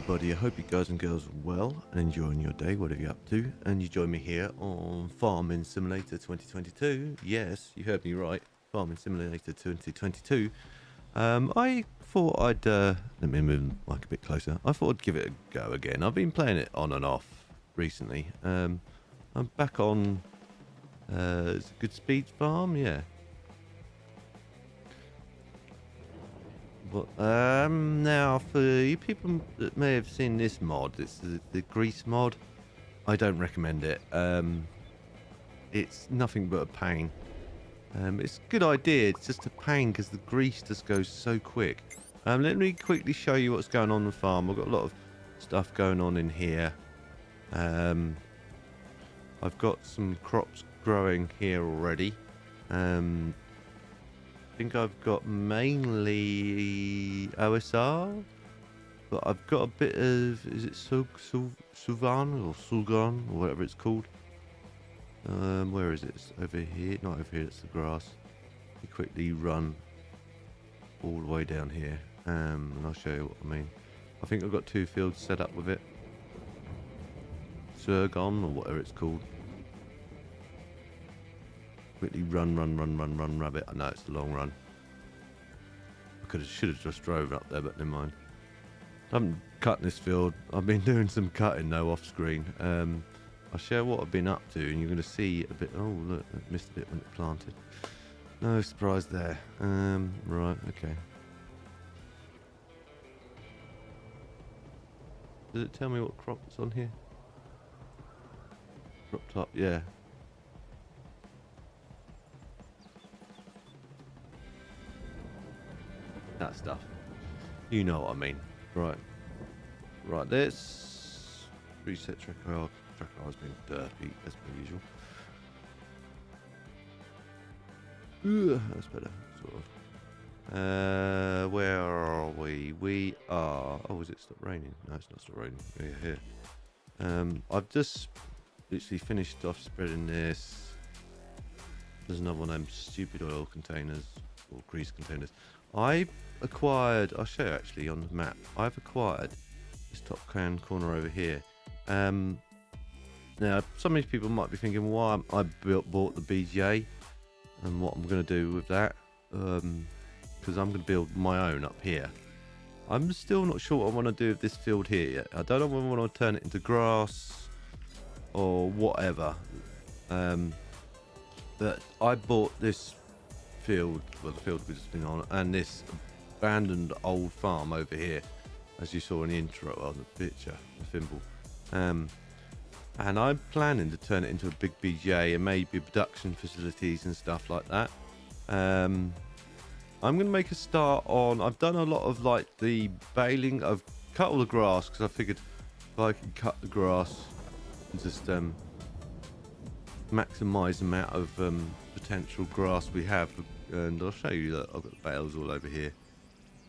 everybody. I hope you guys and girls are well and enjoying your day, whatever you're up to. And you join me here on Farming Simulator 2022. Yes, you heard me right. Farming Simulator 2022. I thought I'd, let me move the mic a bit closer. I thought I'd give it a go again. I've been playing it on and off recently. I'm back on, is it Goodspeed Farm? Yeah. But, now for you people that may have seen this mod, it's the grease mod. I don't recommend it. It's nothing but a pain. It's a good idea. It's just a pain because the grease just goes so quick. Let me quickly show you what's going on the farm. I've got a lot of stuff going on in here. I've got some crops growing here already. I think I've got mainly OSR, but I've got a bit of, is it Suvan or Sulgan or whatever it's called? Where is it? It's over here. Not over here, it's the grass. You quickly run all the way down here, and I'll show you what I mean. I think I've got 2 fields set up with it. Surgon or whatever it's called. Quickly run, rabbit. I know it's a long run. I should have just drove up there, but never mind. I haven't cut this field. I've been doing some cutting though off screen. I'll share what I've been up to, and you're going to see a bit. Oh look, I missed a bit when it planted. No surprise there. Right, okay. Does it tell me what crop it's on here? Crop top, yeah. That stuff. You know what I mean. Right. Right, let's reset tracker. Tracker has been derpy as per usual. That's better, sort of. Where are we? We are. Oh, is it stopped raining? No, it's not stopped raining. We're here. I've just literally finished off spreading this. There's another one of them stupid oil containers or grease containers. I acquired. I'll show you actually on the map. I've acquired this top corner over here. Now, some of these people might be thinking why I bought the BGA and what I'm going to do with that. Because I'm going to build my own up here. I'm still not sure what I want to do with this field here yet. I don't know whether I want to turn it into grass or whatever. But I bought this field, well, the field we've just been on, and this abandoned old farm over here, as you saw in the intro on the picture, the thimble. And I'm planning to turn it into a big BGA and maybe production facilities and stuff like that. I'm going to make a start on, I've done a lot of like the baling. I've cut all the grass because I figured if I can cut the grass and just maximize the amount of potential grass we have. And I'll show you that I've got bales all over here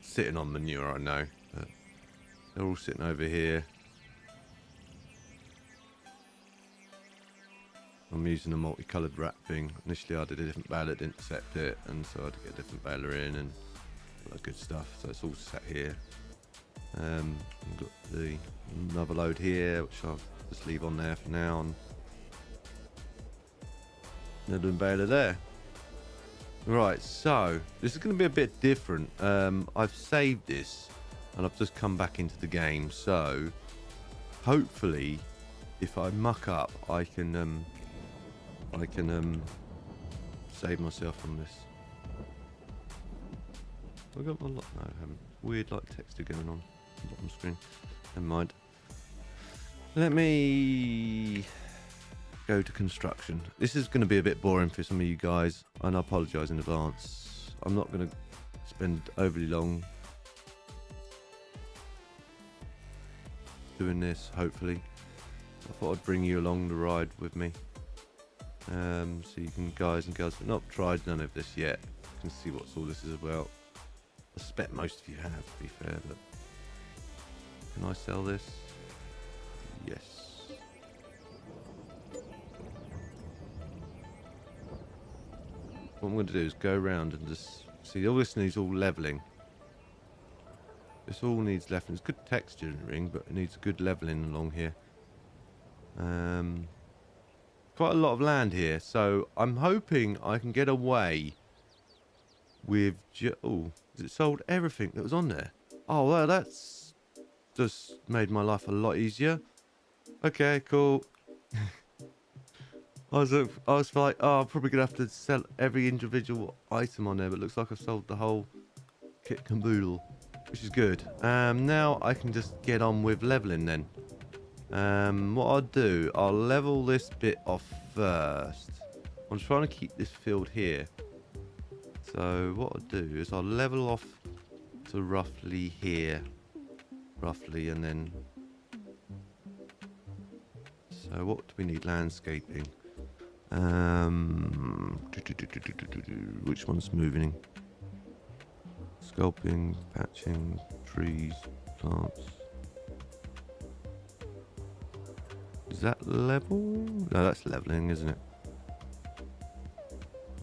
sitting on manure, I know, but they're all sitting over here. I'm using a multicolored wrap thing. Initially I did a different baler, didn't accept it, and so I had to get a different baler in and all that good stuff. So it's all set here. I've got another load here, which I'll just leave on there for now, and another baler there. Right, so this is going to be a bit different. I've saved this and I've just come back into the game, so hopefully if I muck up I can save myself from this. Have I got my no, I haven't. Weird like texture going on the bottom screen. Never mind. Let me go to construction. This is going to be a bit boring for some of you guys, and I apologise in advance. I'm not going to spend overly long doing this, hopefully. I thought I'd bring you along the ride with me. So you can, guys and girls, but not tried none of this yet. You can see what all this is about. I suspect most of you have, to be fair, but can I sell this? Yes. What I'm going to do is go around and just see all this needs all leveling. This all needs leveling. It's good texturing, but it needs good leveling along here. Quite a lot of land here, so I'm hoping I can get away with... Oh, has it sold everything that was on there? Oh, well, that's just made my life a lot easier. Okay, cool. I was like, oh, I'm probably going to have to sell every individual item on there, but it looks like I've sold the whole kit caboodle, which is good. Now I can just get on with leveling then. What I'll do, I'll level this bit off first. I'm trying to keep this field here. So what I'll do is I'll level off to roughly here. Roughly, and then... So what do we need? Landscaping. Which one's moving? Sculpting, patching, trees, plants. Is that level? No, that's leveling, isn't it?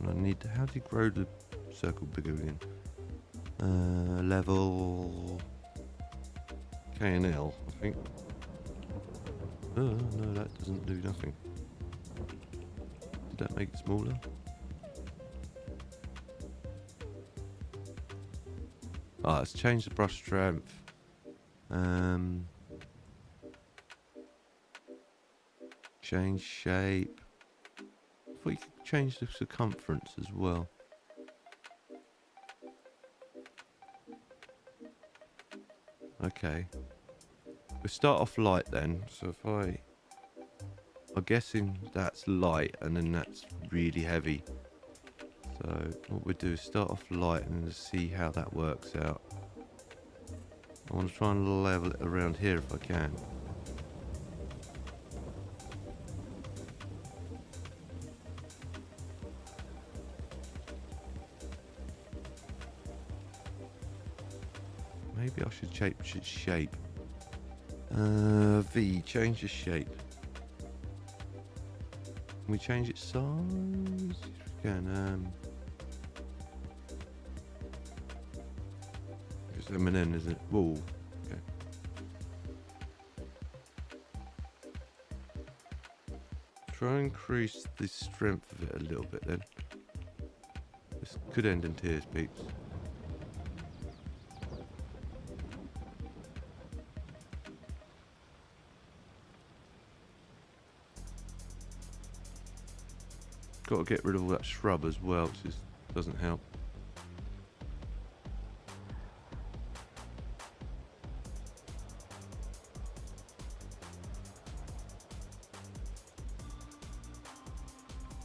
And I need to... How do you grow the circle bigger again? Level... K and L, I think. Oh, no, that doesn't do nothing. Did that make it smaller? Ah, let's change the brush strength. Change shape. If we could change the circumference as well. Okay. We'll start off light then. So if I'm guessing that's light and then that's really heavy. So what we do is start off light and then see how that works out. I want to try and level it around here if I can. Maybe I should change its shape. V, change the shape. Can we change its size? If we can. It's M&N, isn't it? Whoa. Okay. Try and increase the strength of it a little bit then. This could end in tears, peeps. Got to get rid of all that shrub as well, which doesn't help.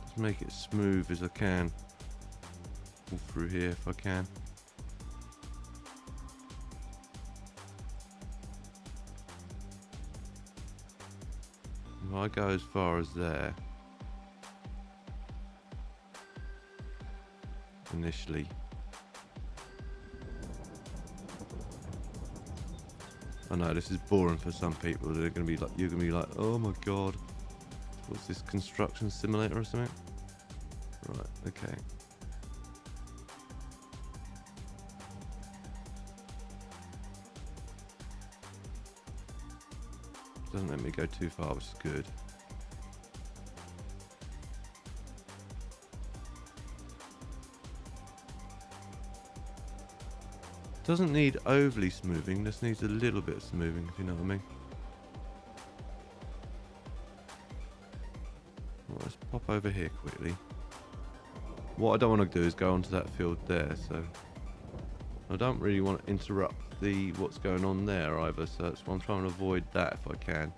Just make it smooth as I can. All through here if I can. If I go as far as there. Initially. I know this is boring for some people. They're going to be like, you're going to be like, oh my god, what's this, construction simulator or something? Right, okay. Doesn't let me go too far, which is good. Doesn't need overly smoothing, just needs a little bit of smoothing, if you know what I mean. Well, let's pop over here quickly. What I don't want to do is go onto that field there, so I don't really want to interrupt what's going on there either, so that's why I'm trying to avoid that if I can.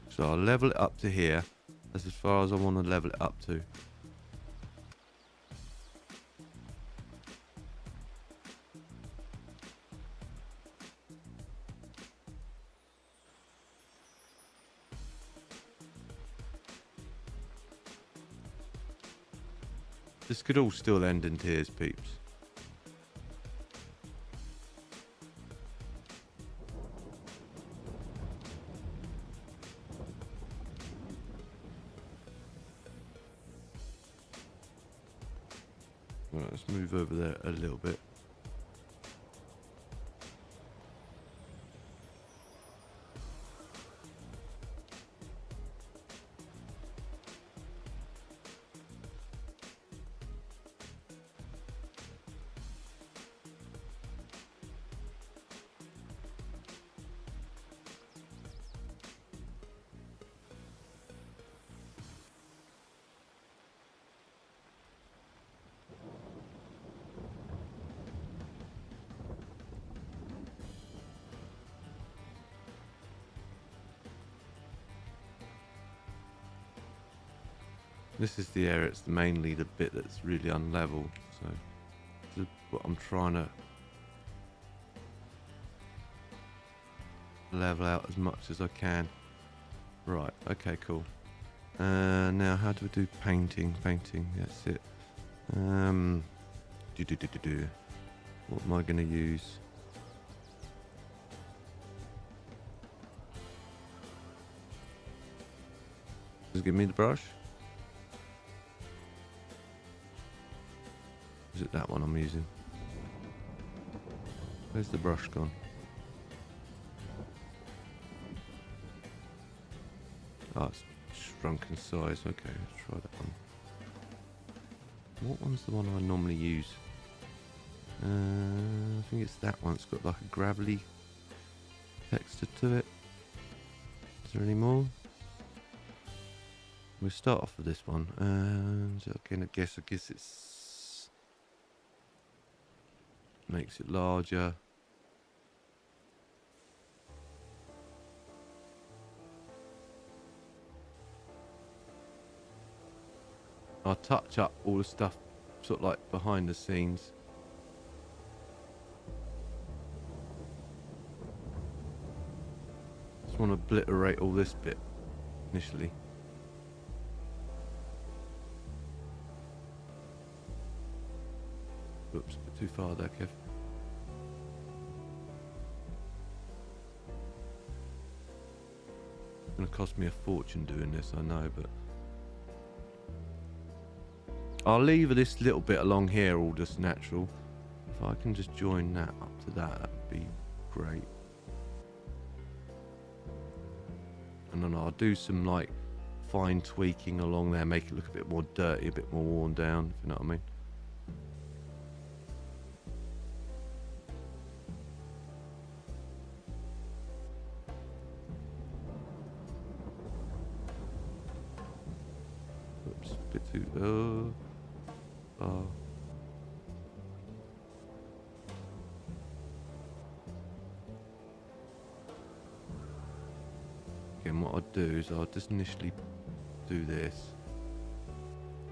So I'll level it up to here. That's as far as I want to level it up to. This could all still end in tears, peeps. Right, let's move over there a little bit. This is the area, it's mainly the bit that's really unlevel, so this is what I'm trying to level out as much as I can. Right, okay, cool. Now how do we do painting? Painting, that's it. What am I going to use? Just give me the brush. Is it that one I'm using? Where's the brush gone? Oh, it's shrunk in size. Okay, let's try that one. What one's the one I normally use? I think it's that one. It's got like a gravelly texture to it. Is there any more? We'll start off with this one. And again, I guess it's makes it larger. I'll touch up all the stuff sort of like behind the scenes. Just want to obliterate all this bit initially. Oops, a bit too far there, Kev. It's going to cost me a fortune doing this, I know, but I'll leave this little bit along here all just natural. If I can just join that up to that, that would be great. And then I'll do some like fine tweaking along there, make it look a bit more dirty, a bit more worn down, if you know what I mean. Oops, a bit too... Again, what I'll do is I'll just initially do this,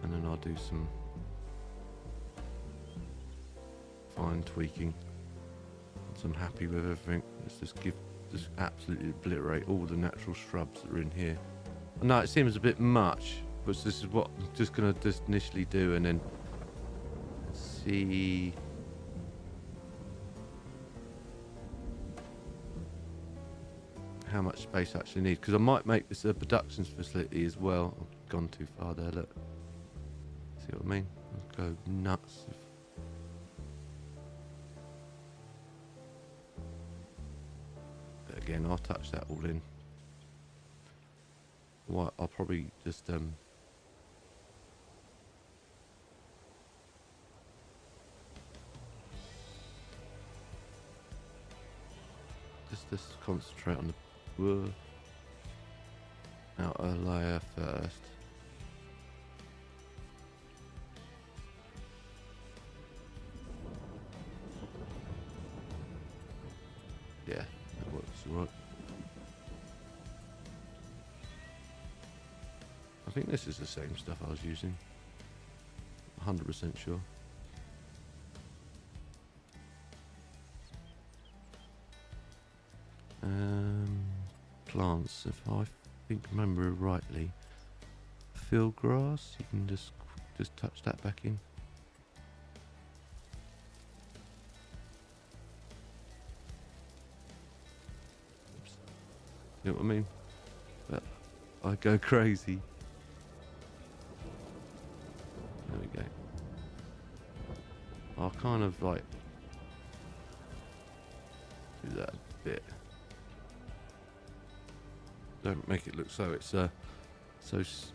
and then I'll do some fine tweaking. Once I'm happy with everything, let's just absolutely obliterate all the natural shrubs that are in here. I know it seems a bit much, but this is what I'm just going to just initially do, and then see how much space I actually need, because I might make this a productions facility as well. I've gone too far there, look. See what I mean? I'll go nuts. But again, I'll touch that all in. Well, I'll probably just just concentrate on the outer layer first. Yeah, that works right. I think this is the same stuff I was using. 100% sure. Plants, if I remember rightly, field grass. You can just touch that back in. Oops. You know what I mean? But I go crazy. There we go. kind of like do that a bit. Don't make it look so it's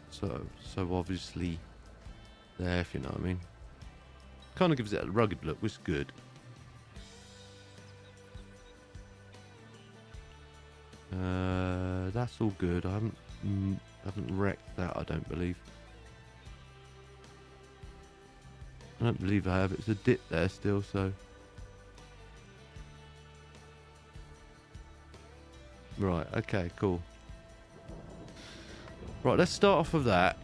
so obviously there, if you know what I mean. Kind of gives it a rugged look, which is good. That's all good. I haven't wrecked that, I don't believe. I don't believe I have. It's a dip there still, so. Right, okay, cool. Right, let's start off with that.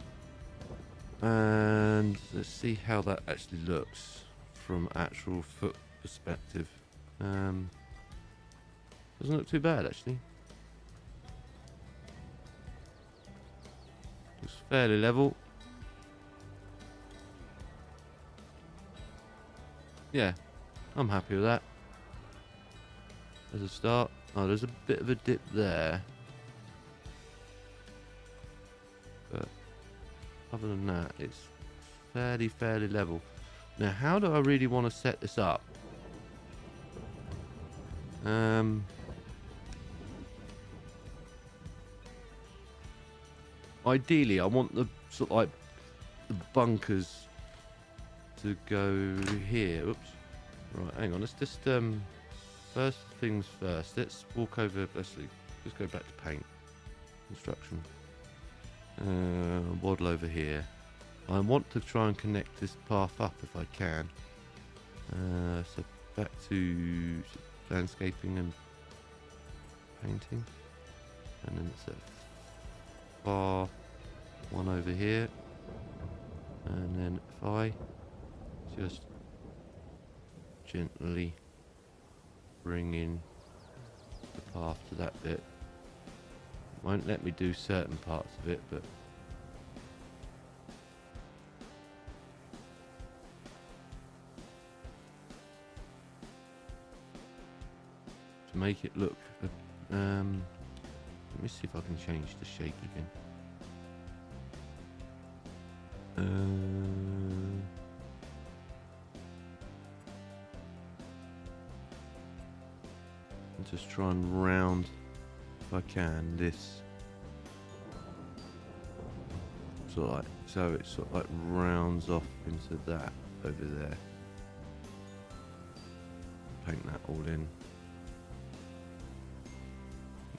And let's see how that actually looks from actual foot perspective. Doesn't look too bad, actually. Looks fairly level. Yeah, I'm happy with that. As a start. Oh, there's a bit of a dip there. But other than that, it's fairly level. Now, how do I really want to set this up? Ideally, I want the sort of like the bunkers to go here. Oops. Right, hang on. Let's just first things first. Let's walk over. Let's go back to paint construction. Waddle over here. I want to try and connect this path up if I can. So back to landscaping and painting, and then it's a far one over here, and then if I just gently bring in the path to that bit. Won't let me do certain parts of it, but to make it look let me see if I can change the shape again. Just try and round, if I can, this sort of like, so it sort of like rounds off into that over there. Paint that all in.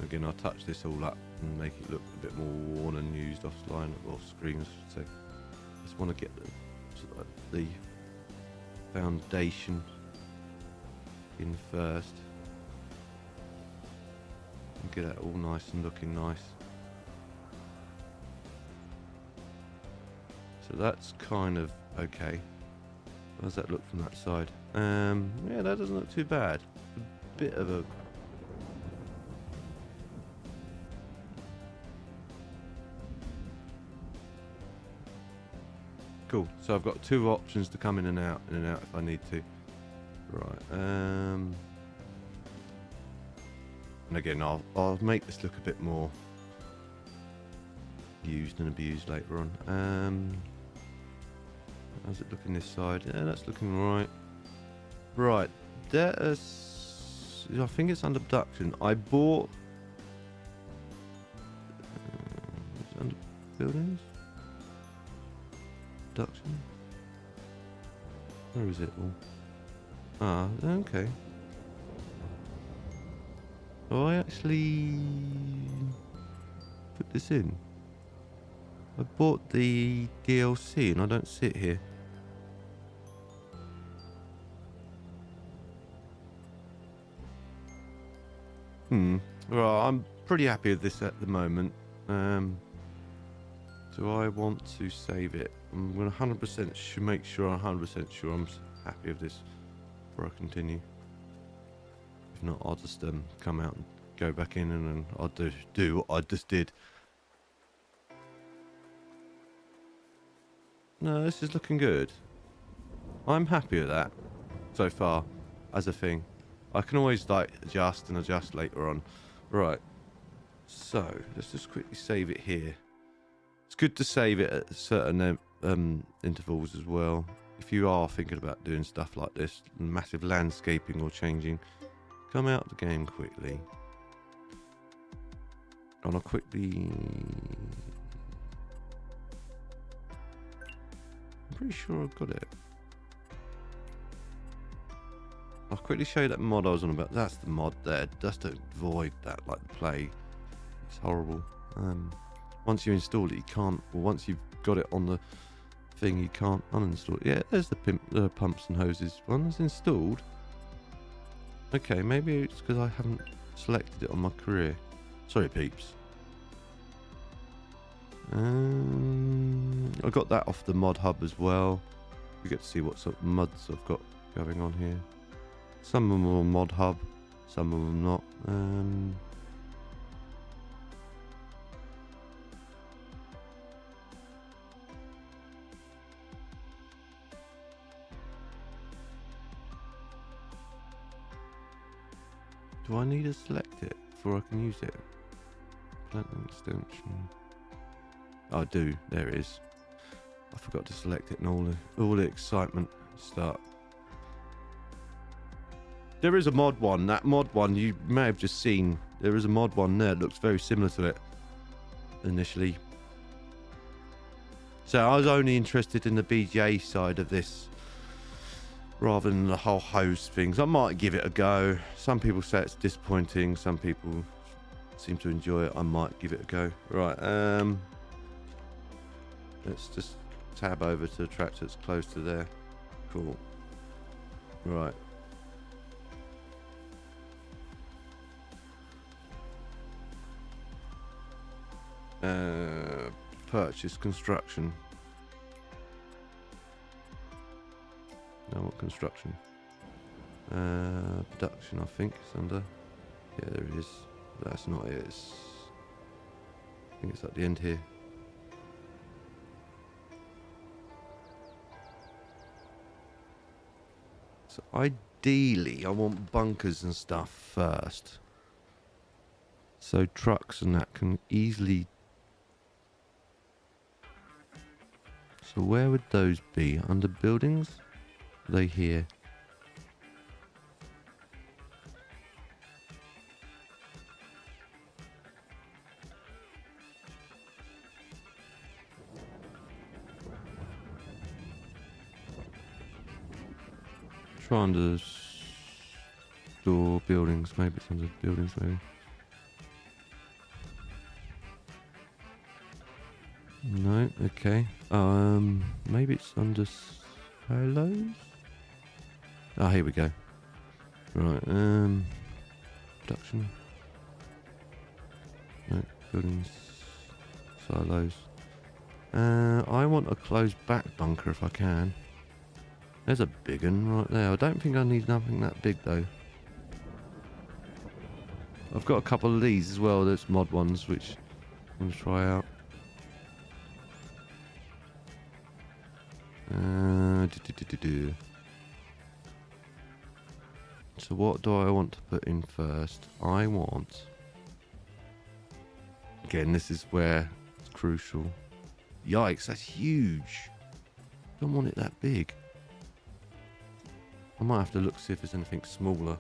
Again, I'll touch this all up and make it look a bit more worn and used offline or off screen, I should say. Just want to get the sort of like the foundation in first. And get that all nice and looking nice. So that's kind of okay. How does that look from that side? Yeah, that doesn't look too bad. A bit of a cool. So I've got two options to come in and out if I need to. Right. And again, I'll make this look a bit more used and abused later on. How's it looking this side? Yeah, that's looking right. Right. There's, I think it's under production. I bought it's under buildings. Production. Where is it all? Ah, okay. Oh, I actually put this in. I bought the DLC and I don't see it here. Right, I'm pretty happy with this at the moment. Do I want to save it? I'm going to 100% make sure I'm 100% sure I'm happy with this before I continue. If not, I'll just come out and go back in and then I'll do what I just did. No, this is looking good. I'm happy with that so far as a thing. I can always like adjust and adjust later on. Right. So let's just quickly save it here. It's good to save it at certain intervals as well. if you are thinking about doing stuff like this, massive landscaping or changing, come out of the game quickly. And I'll quickly... I'm pretty sure I've got it. I'll quickly show you that mod I was on about. That's the mod there. Just to avoid that, like the play. It's horrible. Once you install it, you can't... Well, once you've got it on the thing, you can't uninstall it. Yeah, there's the pumps and hoses one. That's installed. Okay, maybe it's because I haven't selected it on my career. Sorry, peeps. I got that off the mod hub as well. You get to see what sort of mods I've got going on here. Some of them are on mod hub, some of them not. Do I need to select it before I can use it? Plant extension. I do. There it is. I forgot to select it, and all the excitement start. There is a mod one. That mod one you may have just seen. There is a mod one there that looks very similar to it initially. So I was only interested in the BGA side of this rather than the whole hose things. I might give it a go. Some people say it's disappointing. Some people seem to enjoy it. I might give it a go. Right. Let's just tab over to the tractor that's close to there. Cool. Right. Purchase construction. No, what construction? Production, I think it's under. Yeah, there it is. That's not it. I think it's at the end here. So ideally, I want bunkers and stuff first. So trucks and that can easily... So where would those be? Under buildings? Are they here? Try under store buildings. Maybe it's under buildings, maybe. No, okay. Maybe it's under silos? Oh, here we go. Right, production. No, buildings, silos. I want a closed back bunker if I can. There's a big one right there. I don't think I need nothing that big though. I've got a couple of these as well. There's mod ones which I'm going to try out. So what do I want to put in first? I want... Again, this is where it's crucial. Yikes, that's huge. Don't want it that big. I might have to look see if there's anything smaller.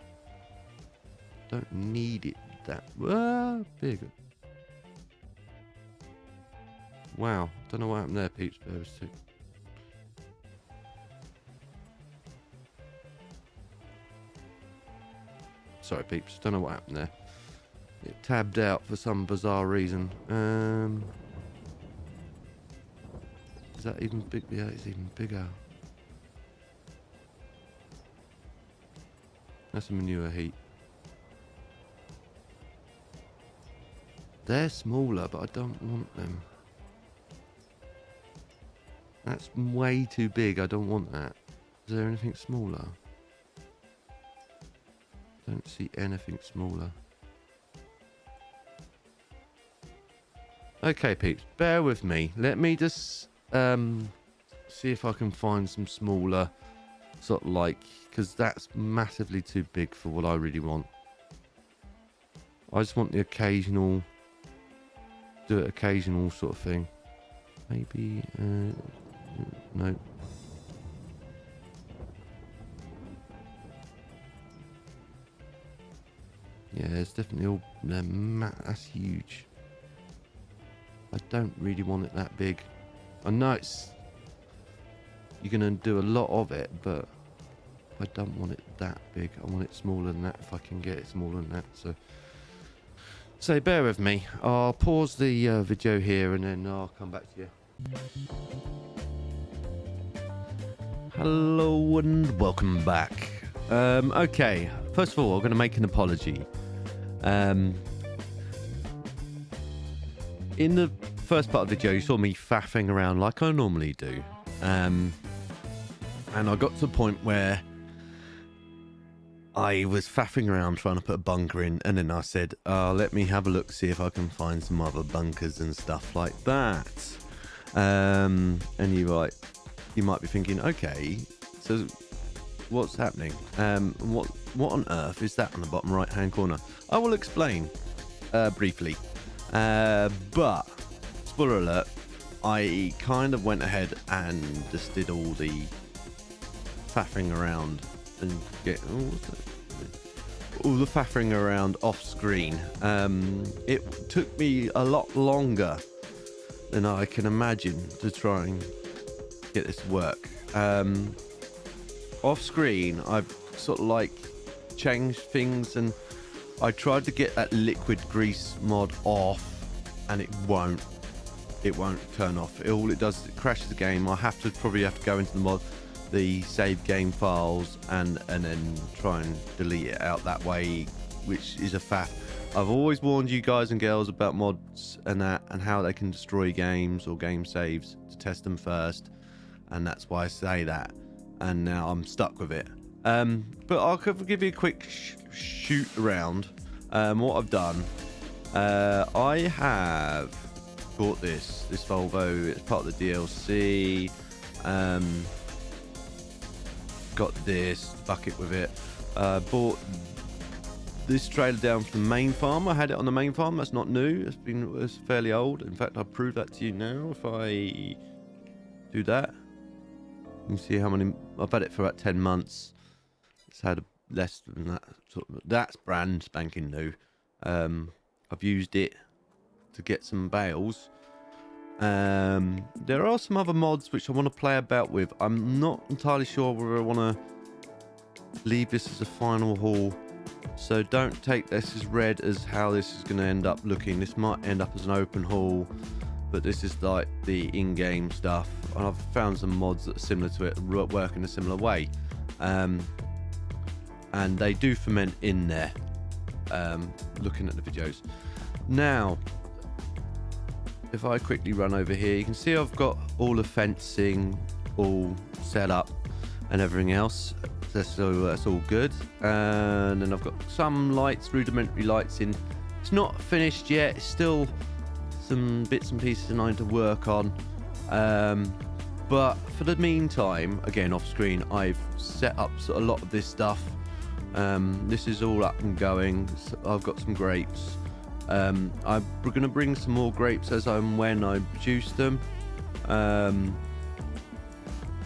Don't need it that big. Wow, don't know what happened there, peeps. There was two. Sorry, peeps. Don't know what happened there. It tabbed out for some bizarre reason. Is that even big? Yeah, it's even bigger. That's a manure heap. They're smaller, but I don't want them. That's way too big. I don't want that. Is there anything smaller? Don't see anything smaller. Okay, peeps, bear with me. Let me just see if I can find some smaller, sort of like, because that's massively too big for what I really want. I just want the occasional, do it occasional sort of thing. Maybe, no. Yeah, it's definitely all... That's huge. I don't really want it that big. I know it's... You're going to do a lot of it, but I don't want it that big. I want it smaller than that if I can get it smaller than that. So bear with me. I'll pause the video here and then I'll come back to you. Hello and welcome back. Okay, first of all, I'm going to make an apology. In the first part of the video, you saw me faffing around like I normally do. And I got to the point where I was faffing around trying to put a bunker in, and then I said, let me have a look, see if I can find some other bunkers and stuff like that. And you might be thinking, okay, so what's happening? What on earth is that on the bottom right hand corner? I will explain briefly. But spoiler alert, I kind of went ahead and just did all the faffing around and all the faffing around off screen. It took me a lot longer than I can imagine to try and get this to work. Off screen, I've sort of like changed things, and I tried to get that liquid grease mod off, and it won't turn off. All it does is it crashes the game. I probably have to go into the save game files and then try and delete it out that way, which is a faff. I've always warned you guys and girls about mods and how they can destroy games or game saves, to test them first, and that's why I say that. And now I'm stuck with it. But I'll give you a quick shoot around. What I've done, I have bought this Volvo. It's part of the DLC. Got this bucket with it. Bought this trailer down from the main farm. I had it on the main farm. That's not new. It's fairly old. In fact, I'll prove that to you now if I do that. You can see how many. I've had it for about 10 months. It's had less than that. That's brand spanking new. I've used it to get some bales. There are some other mods which I want to play about with. I'm not entirely sure whether I want to leave this as a final haul, so don't take this as read as how this is going to end up looking. This might end up as an open haul, but this is like the in-game stuff, and I've found some mods that are similar to it, work in a similar way, and they do ferment in there. Looking at the videos now, if I quickly run over here, you can see I've got all the fencing all set up and everything else, so that's all good. And then I've got some lights, rudimentary lights in. It's not finished yet, it's still some bits and pieces I need to work on, but for the meantime, again off screen, I've set up a lot of this stuff. This is all up and going. So I've got some grapes. I'm going to bring some more grapes as and when I produce them,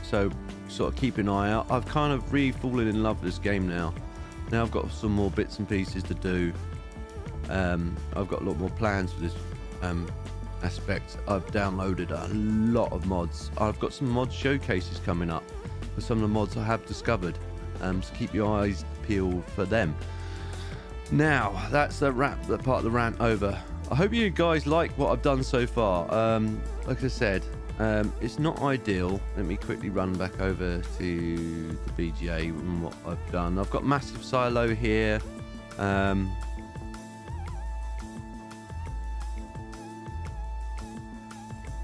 so sort of keep an eye out. I've kind of really fallen in love with this game now. I've got some more bits and pieces to do. I've got a lot more plans for this aspect. I've downloaded a lot of mods. I've got some mod showcases coming up for some of the mods I have discovered, so keep your eyes peeled for them. Now, that's that part of the rant over. I hope you guys like what I've done so far. Like I said, it's not ideal. Let me quickly run back over to the BGA and what I've done. I've got massive silo here.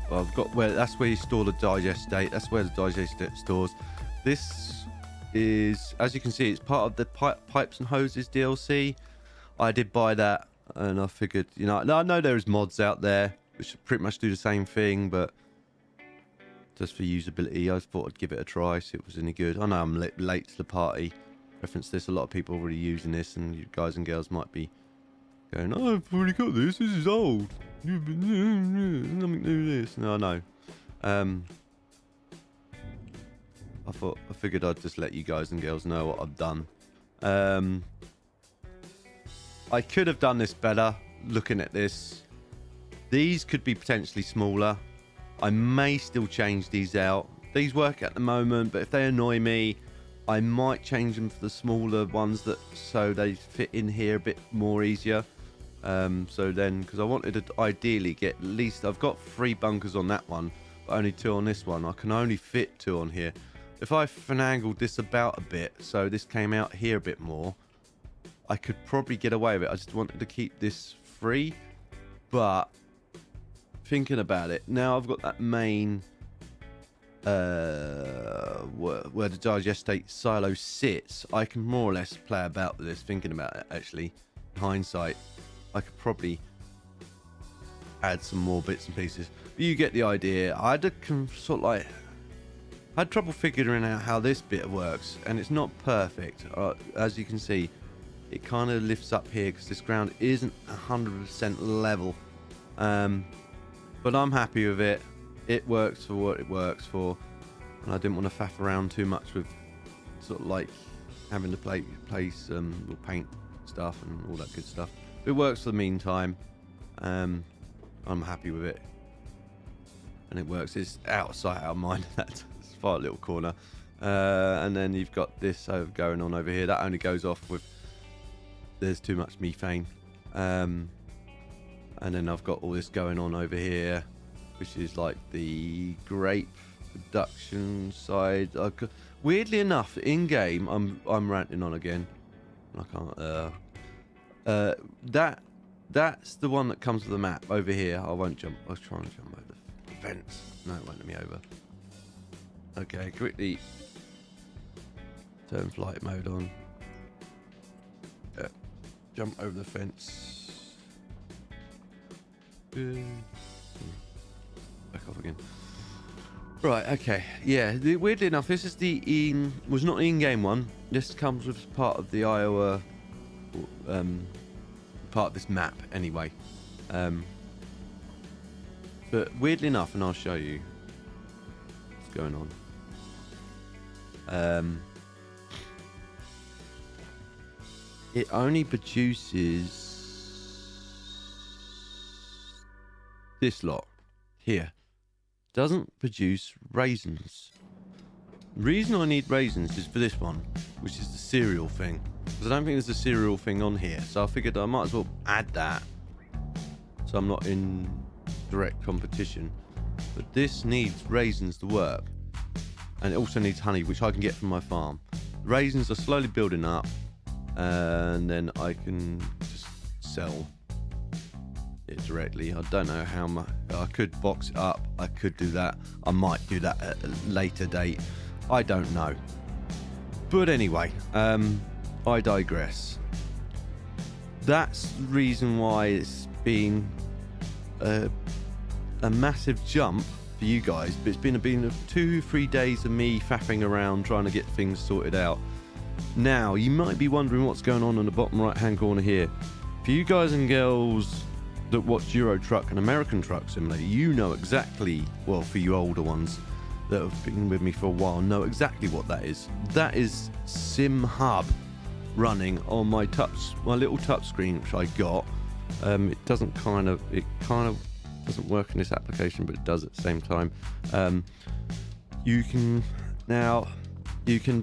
I've got that's where you store the digest state. That's where the digest state stores. This is, as you can see, it's part of the pipes and hoses DLC. I did buy that, and I figured, I know there's mods out there which pretty much do the same thing, but just for usability, I thought I'd give it a try, see if it was any good. I know I'm late to the party. Reference this, a lot of people are already using this, and you guys and girls might be going, "Oh, I've already got this. This is old. Nothing new this." No, I know. I figured I'd just let you guys and girls know what I've done. I could have done this better looking at this. These could be potentially smaller. I may still change these out. These work at the moment, but if they annoy me, I might change them for the smaller ones so they fit in here a bit more easier. So then, because I wanted to ideally get at least, I've got 3 bunkers on that one, but only 2 on this one. I can only fit 2 on here. If I finagled this about a bit, so this came out here a bit more, I could probably get away with it. I just wanted to keep this free, but thinking about it, now I've got that main where the digestate silo sits, I can more or less play about with this, thinking about it actually. In hindsight, I could probably add some more bits and pieces. But you get the idea. I had trouble figuring out how this bit works, and it's not perfect. As you can see, it kind of lifts up here because this ground isn't 100% level. But I'm happy with it. It works for what it works for, and I didn't want to faff around too much with sort of like having to place or paint stuff and all that good stuff. It works for the meantime. I'm happy with it, and it works. It's out of sight, out of mind. That's a far little corner, and then you've got this going on over here. That only goes off with there's too much methane, and then I've got all this going on over here, which is like the grape production side. Weirdly enough, in game, I'm ranting on again. I can't. That's the one that comes with the map over here. I won't jump. I was trying to jump over the fence. No, it won't let me over. Okay, quickly turn flight mode on. Yeah, jump over the fence. Back off again. Right, okay. Yeah, weirdly enough, this is was not the in-game one. This comes with part of the Iowa, part of this map anyway. But weirdly enough, and I'll show you what's going on. It only produces this lot here. Doesn't produce raisins. The reason I need raisins is for this one, which is the cereal thing, because I don't think there's a cereal thing on here, so I figured I might as well add that so I'm not in direct competition. But this needs raisins to work, and it also needs honey, which I can get from my farm. Raisins are slowly building up, and then I can just sell it directly. I don't know how much. I could box it up. I could do that. I might do that at a later date. I don't know. But anyway, I digress. That's the reason why it's been a massive jump for you guys. But it's been 2-3 days of me faffing around trying to get things sorted out. Now, you might be wondering what's going on in the bottom right-hand corner here. For you guys and girls that watch Euro Truck and American Truck Simulator, you know exactly, well, for you older ones that have been with me for a while, know exactly what that is. That is Sim Hub running on my little touch screen, which I got. It kind of doesn't work in this application, but it does at the same time. You can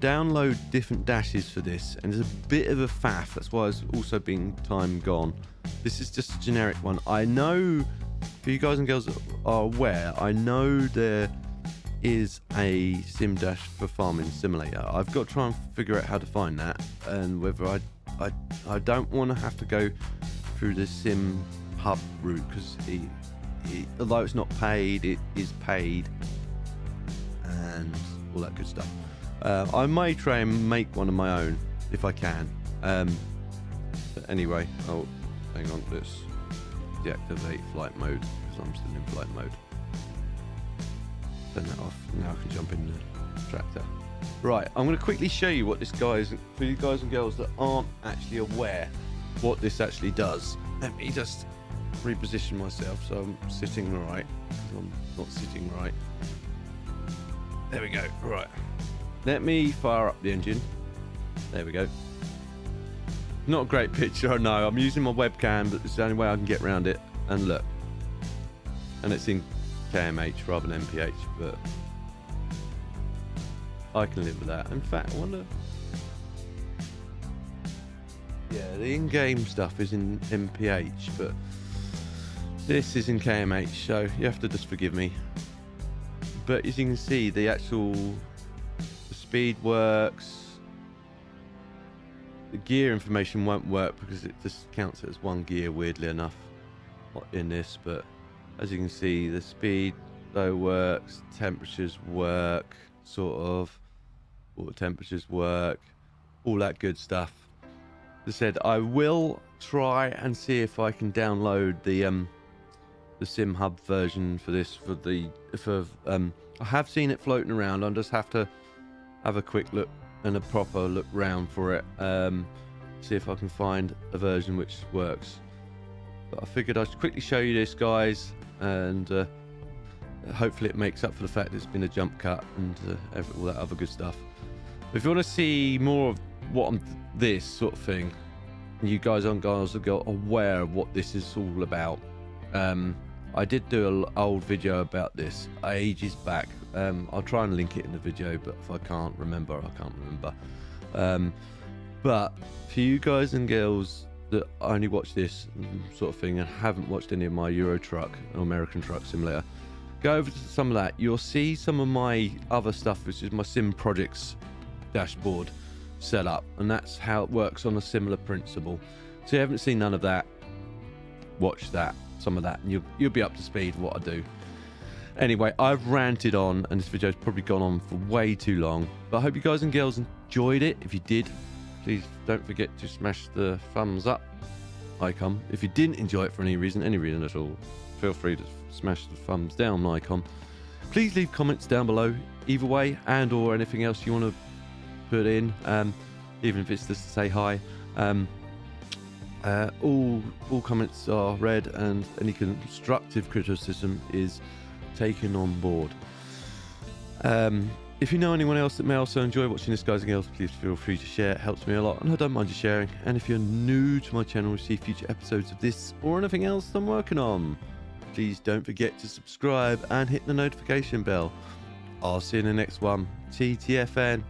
download different dashes for this, and there's a bit of a faff. That's why it's also been time gone. This is just a generic one. I know, for you guys and girls that are aware, I know there is a sim dash for Farming Simulator. I've got to try and figure out how to find that, and whether I don't want to have to go through the Sim Hub route, because although it's not paid, it is paid, and all that good stuff. I may try and make one of my own if I can. But anyway, hang on, let's deactivate flight mode because I'm still in flight mode. Turn that off. Now I can jump in the tractor. Right, I'm going to quickly show you what this for you guys and girls that aren't actually aware what this actually does. Let me just reposition myself so I'm sitting right, because I'm not sitting right. There we go. Right. Let me fire up the engine. There we go. Not a great picture, I know. I'm using my webcam, but it's the only way I can get around it. And look. And it's in KMH rather than MPH, but I can live with that. In fact, I wonder... Yeah, the in-game stuff is in MPH, but this is in KMH, so you have to just forgive me. But as you can see, the speed works. The gear information won't work because it just counts it as one gear, weirdly enough, in this. But as you can see, the speed though works, temperatures work, sort of. Water temperatures work, all that good stuff. As I said, I will try and see if I can download the Sim Hub version for this. I have seen it floating around. I just have to have a quick look and a proper look round for it. See if I can find a version which works. But I figured I'd quickly show you this, guys, and hopefully it makes up for the fact that it's been a jump cut and all that other good stuff. If you want to see more of what this sort of thing, you guys aren't aware of what this is all about. I did do an old video about this ages back. I'll try and link it in the video, but if I can't remember, I can't remember. But for you guys and girls that only watch this sort of thing and haven't watched any of my Euro Truck or American Truck Simulator, go over to some of that. You'll see some of my other stuff, which is my Sim Projects dashboard setup, and that's how it works on a similar principle. So if you haven't seen none of that, watch that, some of that, and you'll be up to speed with what I do. Anyway, I've ranted on, and this video's probably gone on for way too long, but I hope you guys and girls enjoyed it. If you did, please don't forget to smash the thumbs up icon. If you didn't enjoy it for any reason at all, feel free to smash the thumbs down icon. Please leave comments down below either way, and or anything else you want to put in, even if it's just to say hi. All comments are read, and any constructive criticism is taken on board. If you know anyone else that may also enjoy watching this, guys and girls, please feel free to share. It helps me a lot, and I don't mind you sharing. And if you're new to my channel to see future episodes of this or anything else I'm working on, please don't forget to subscribe and hit the notification bell. I'll see you in the next one. TTFN.